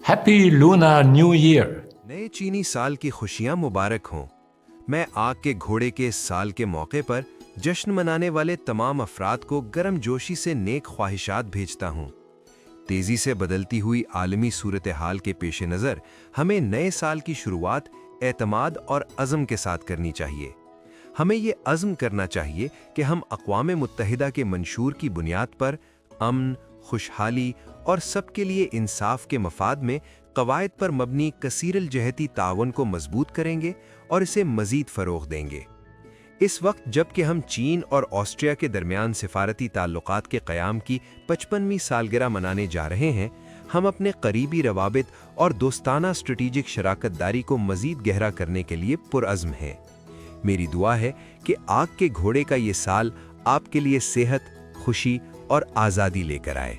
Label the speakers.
Speaker 1: Happy Lunar New Year!
Speaker 2: नए चीनी साल की खुशियां मुबारक हों। मैं आग के घोड़े के इस साल के मौके पर जश्न मनाने वाले तमाम अफराद को गर्मजोशी से नेक ख्वाहिशात भेजता हूं। तेजी से बदलती हुई आलमी सूरत हाल के पेश नज़र हमें नए साल की शुरुआत एतमाद और अज़म के साथ करनी चाहिए। हमें ये अज़्म करना चाहिए कि हम अक़वाम मुत्तहिदा के मंशूर की बुनियाद पर अमन, खुशहाली और सबके लिए इंसाफ के मफाद में कवायद पर मबनी कसीरल जहती तावन को मजबूत करेंगे और इसे मजीद फ़रोग़ देंगे। इस वक्त जबकि हम चीन और ऑस्ट्रिया के दरमियान सिफारती ताल्लुकात के क़याम की 55वीं सालगिरह मनाने जा रहे हैं, हम अपने करीबी रवाबित और दोस्ताना स्ट्रेटेजिक शराकत दारी को मज़ीद गहरा करने के लिए पुरअज़्म हैं। मेरी दुआ है कि आग के घोड़े का ये साल आपके लिए सेहत, खुशी और आज़ादी लेकर आए।